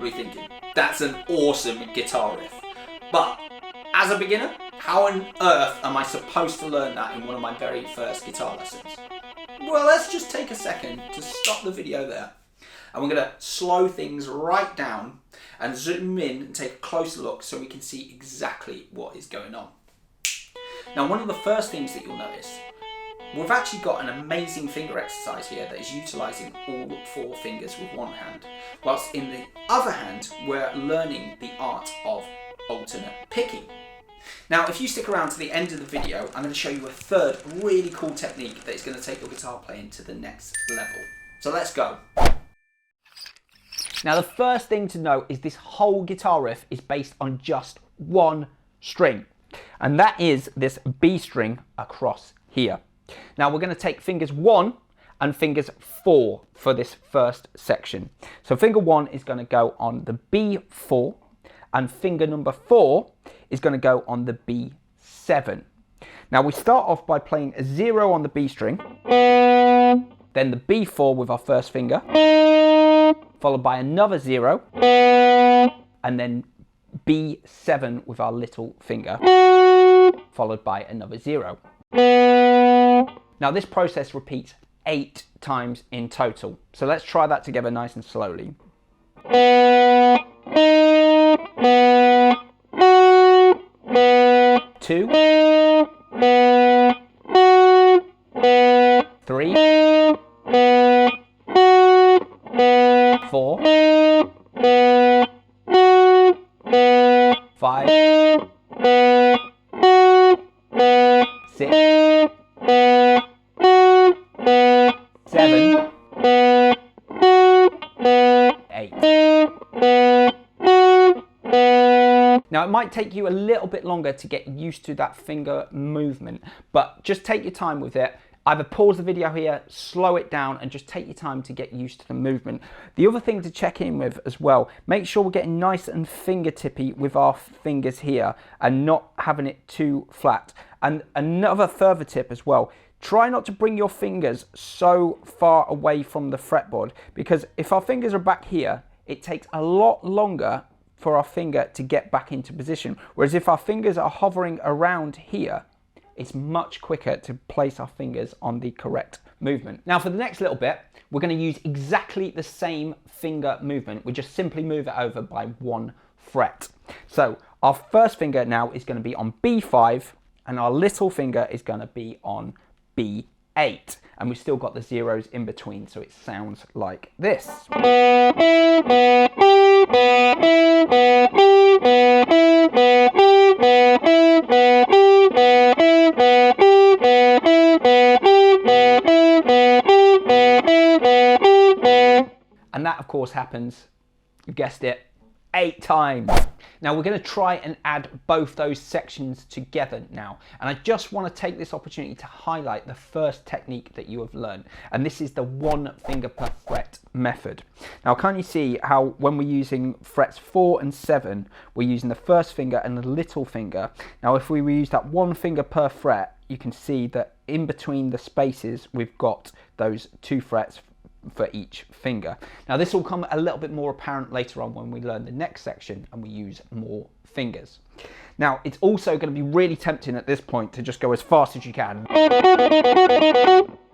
probably thinking, that's an awesome guitar riff. But as a beginner, how on earth am I supposed to learn that in one of my very first guitar lessons? Well, let's just take a second to stop the video there. And we're going to slow things right down and zoom in and take a closer look so we can see exactly what is going on. Now, one of the first things that you'll notice, we've actually got an amazing finger exercise here that is utilising all 4 fingers with one hand, whilst in the other hand, we're learning the art of alternate picking. Now, if you stick around to the end of the video, I'm going to show you a third really cool technique that is going to take your guitar playing to the next level. So let's go. Now, the first thing to know is this whole guitar riff is based on just one string, and that is this B string across here. Now, we're going to take fingers 1 and fingers 4 for this first section. So finger 1 is going to go on the B4, and finger number 4 is going to go on the B7. Now, we start off by playing a 0 on the B string, then the B4 with our first finger, followed by another 0, and then B7 with our little finger, followed by another 0. Now, this process repeats 8 times in total. So let's try that together nice and slowly. 2, 3, 4, 5, 6, 7, 8. Now, it might take you a little bit longer to get used to that finger movement, but just take your time with it. Either pause the video here, slow it down, and just take your time to get used to the movement. The other thing to check in with as well, make sure we're getting nice and fingertippy with our fingers here and not having it too flat. And another further tip as well, try not to bring your fingers so far away from the fretboard, because if our fingers are back here, it takes a lot longer for our finger to get back into position. Whereas if our fingers are hovering around here, it's much quicker to place our fingers on the correct movement. Now, for the next little bit, we're going to use exactly the same finger movement. We just simply move it over by 1 fret. So our first finger now is going to be on B5, and our little finger is going to be on B8. And we've still got the zeros in between, so it sounds like this. And that, of course, happens, you guessed it, 8 times. Now, we're going to try and add both those sections together now. And I just want to take this opportunity to highlight the first technique that you have learned. And this is the 1 finger per fret method. Now, can't you see how when we're using frets 4 and 7, we're using the first finger and the little finger. Now, if we use that 1 finger per fret, you can see that in between the spaces, we've got those 2 frets for each finger. Now, this will come a little bit more apparent later on when we learn the next section and we use more fingers. Now, it's also going to be really tempting at this point to just go as fast as you can,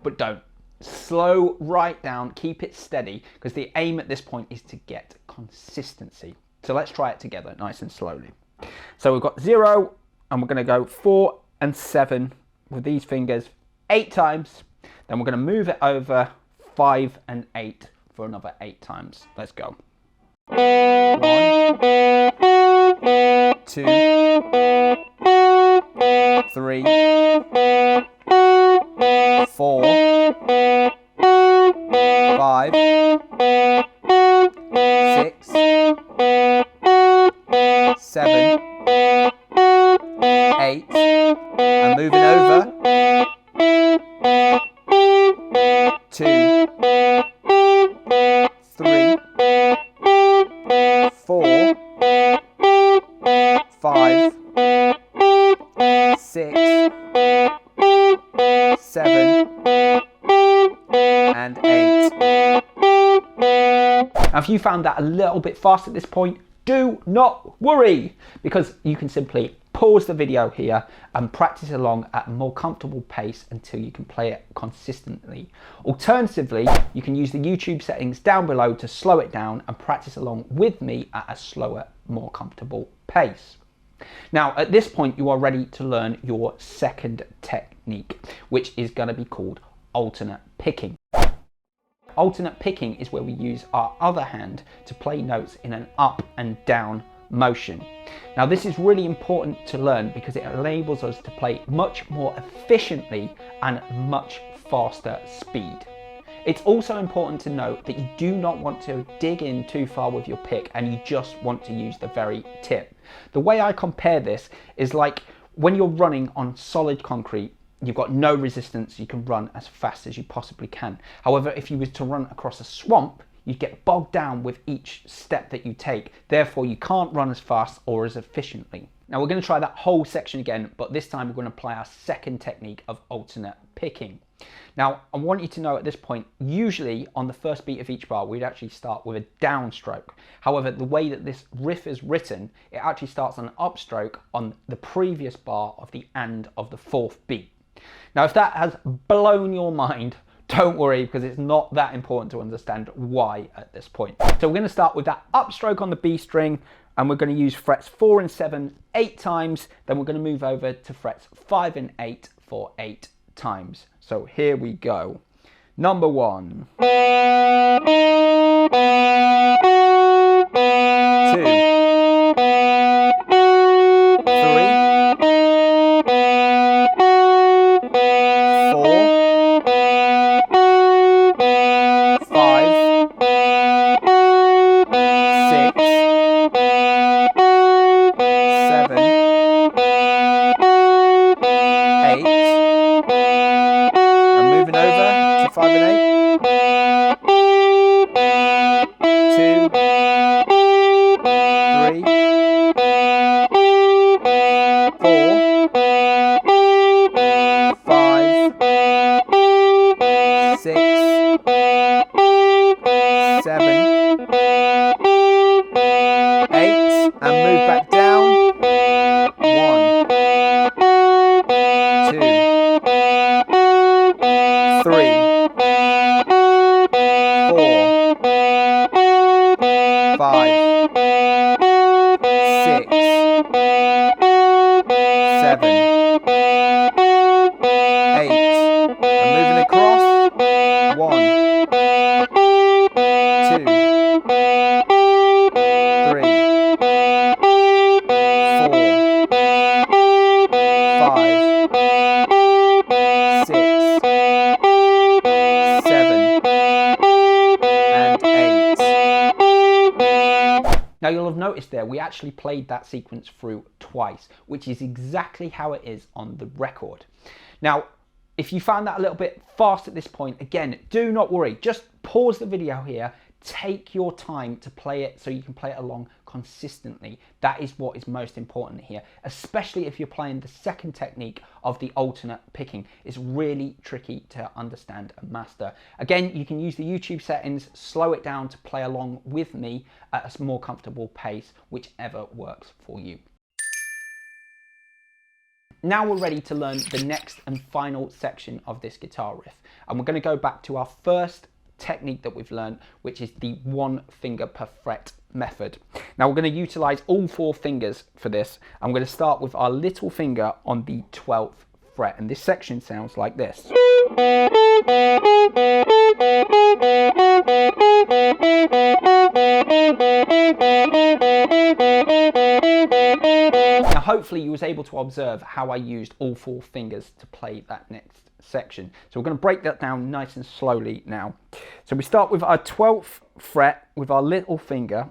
but don't. Slow right down, keep it steady, because the aim at this point is to get consistency. So let's try it together nice and slowly. So we've got 0, and we're going to go 4 and 7 with these fingers 8 times. Then we're going to move it over 5 and 8 for another 8 times. Let's go. 1, 2, 3, 4, 5, 6, 7, 8, and moving over 2, 3, 4, 5, 6, 7, and 8. Now, if you found that a little bit fast at this point, do not worry, because you can simply pause the video here and practice along at a more comfortable pace until you can play it consistently. Alternatively, you can use the YouTube settings down below to slow it down and practice along with me at a slower, more comfortable pace. Now, at this point, you are ready to learn your second technique, which is going to be called alternate picking. Alternate picking is where we use our other hand to play notes in an up and down motion. Now, this is really important to learn because it enables us to play much more efficiently and much faster speed. It's also important to note that you do not want to dig in too far with your pick and you just want to use the very tip. The way I compare this is like when you're running on solid concrete, you've got no resistance, you can run as fast as you possibly can. However, if you were to run across a swamp, you get bogged down with each step that you take. Therefore, you can't run as fast or as efficiently. Now, we're going to try that whole section again, but this time we're going to apply our second technique of alternate picking. Now, I want you to know at this point, usually on the first beat of each bar, we'd actually start with a downstroke. However, the way that this riff is written, it actually starts on an upstroke on the previous bar of the end of the fourth beat. Now, if that has blown your mind, don't worry, because it's not that important to understand why at this point. So we're going to start with that upstroke on the B string, and we're going to use frets 4 and 7 8 times. Then we're going to move over to frets 5 and 8 for 8 times. So here we go. Number 1. 2. 3. 5 and 8. 2, 3, 4, 5, 6, 7, 8, and move back down. 1, 2, 3. 5, 6, 7, 8, and moving across. 1, 2, 3, 4, 5, 6, 7, and 8. Now, you'll have noticed there, we actually played that sequence through twice, which is exactly how it is on the record. Now, if you found that a little bit fast at this point, again, do not worry. Just pause the video here. Take your time to play it so you can play it along consistently. That is what is most important here, especially if you're playing the second technique of the alternate picking. It's really tricky to understand and master. Again, you can use the YouTube settings, slow it down to play along with me at a more comfortable pace, whichever works for you. Now we're ready to learn the next and final section of this guitar riff. And we're going to go back to our first technique that we've learned, which is the 1 finger per fret method. Now we're going to utilize all 4 fingers for this. I'm going to start with our little finger on the 12th fret, and this section sounds like this. Now hopefully you was able to observe how I used all 4 fingers to play that next section. So we're going to break that down nice and slowly now. So we start with our 12th fret with our little finger,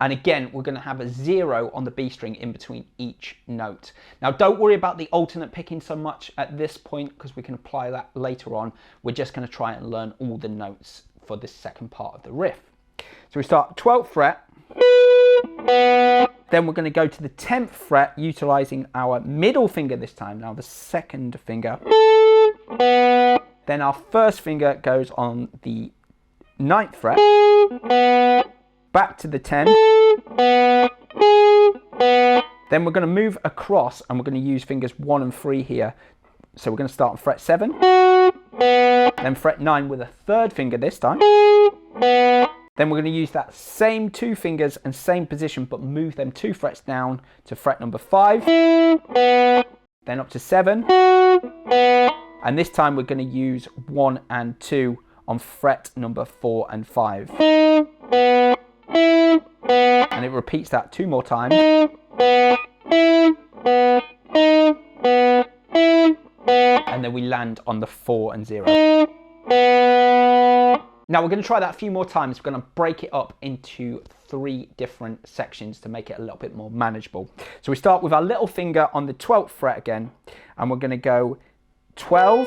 and again we're going to have a 0 on the B string in between each note. Now don't worry about the alternate picking so much at this point, because we can apply that later on. We're just going to try and learn all the notes for this second part of the riff. So we start 12th fret, then we're going to go to the 10th fret utilizing our middle finger this time, now the second finger. Then our first finger goes on the 9th fret, back to the 10. Then we're going to move across and we're going to use fingers 1 and 3 here. So we're going to start on fret 7, then fret 9 with a 3rd finger this time. Then we're going to use that same 2 fingers and same position, but move them 2 frets down to fret number 5, then up to 7. And this time we're going to use 1 and 2 on fret number 4 and 5. And it repeats that 2 more times. And then we land on the 4 and 0. Now we're going to try that a few more times. We're going to break it up into 3 different sections to make it a little bit more manageable. So we start with our little finger on the 12th fret again, and we're going to go 12,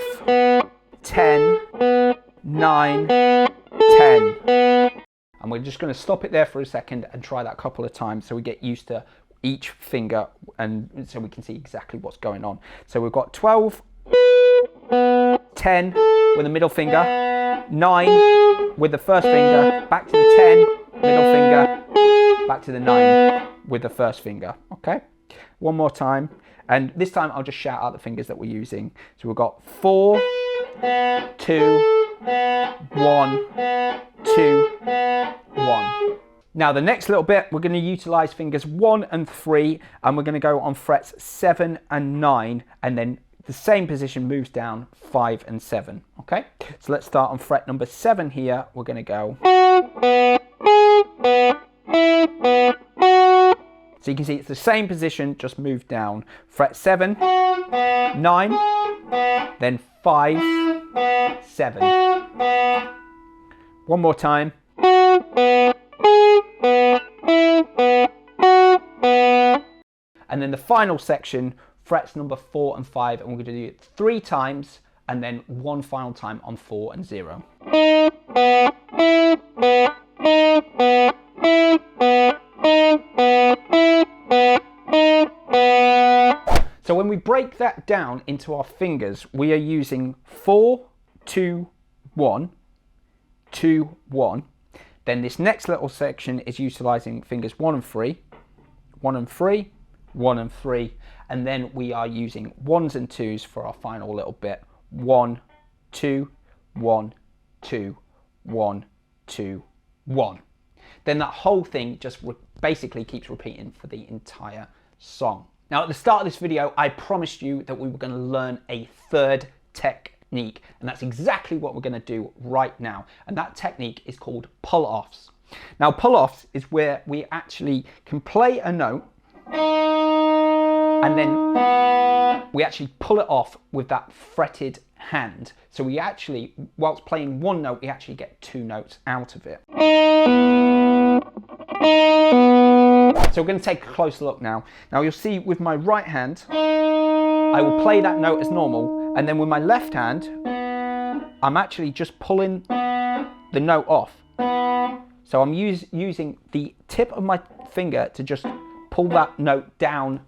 10, 9, 10. And we're just going to stop it there for a second and try that a couple of times so we get used to each finger and so we can see exactly what's going on. So we've got 12, 10 with the middle finger, 9 with the first finger, back to the 10, middle finger, back to the 9 with the first finger. Okay, one more time. And this time I'll just shout out the fingers that we're using. So we've got 4, 2, 1, 2, 1. Now the next little bit, we're going to utilize fingers 1 and 3, and we're going to go on frets 7 and 9, and then the same position moves down 5 and 7. Okay, so let's start on fret number 7 here. We're going to go. So you can see it's the same position, just moved down. Fret 7, 9, then 5, 7. One more time. And then the final section, frets number 4 and 5, and we're going to do it 3 times and then 1 final time on 4 and 0. So when we break that down into our fingers, we are using 4, 2, 1, 2, 1. Then this next little section is utilizing fingers 1 and 3, 1 and 3, 1 and 3, and then we are using 1s and 2s for our final little bit. 1, 2, 1, 2, 1, 2, 1. Then that whole thing just basically keeps repeating for the entire song. Now at the start of this video, I promised you that we were going to learn a 3rd technique, and that's exactly what we're going to do right now. And that technique is called pull-offs. Now pull-offs is where we actually can play a note and then we actually pull it off with that fretted hand. So we actually, whilst playing one note, we actually get 2 notes out of it. So we're going to take a close look now. Now you'll see with my right hand, I will play that note as normal, and then with my left hand, I'm actually just pulling the note off. So I'm using the tip of my finger to just pull that note down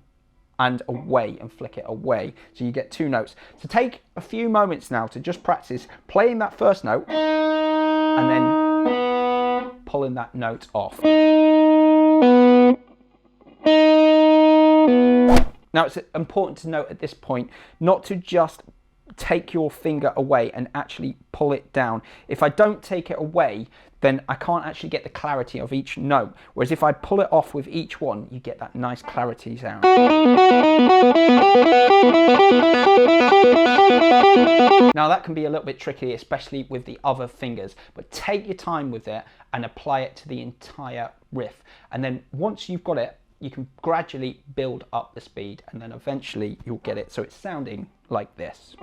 and away and flick it away. So you get 2 notes. So take a few moments now to just practice playing that first note and then pulling that note off. Now it's important to note at this point not to just take your finger away and actually pull it down. If I don't take it away, then I can't actually get the clarity of each note. Whereas if I pull it off with each one, you get that nice clarity sound. Now that can be a little bit tricky, especially with the other fingers, but take your time with it and apply it to the entire riff. And then once you've got it, you can gradually build up the speed, and then eventually you'll get it so it's sounding like this.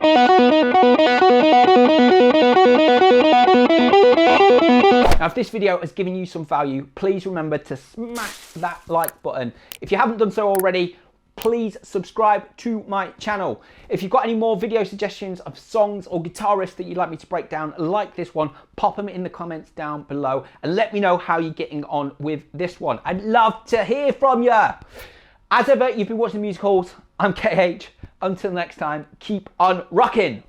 Now if this video has given you some value, please remember to smash that like button. If you haven't done so already, please subscribe to my channel. If you've got any more video suggestions of songs or guitar riffs that you'd like me to break down like this one, pop them in the comments down below and let me know how you're getting on with this one. I'd love to hear from you. As ever, you've been watching The Music Halls. I'm KH. Until next time, keep on rocking.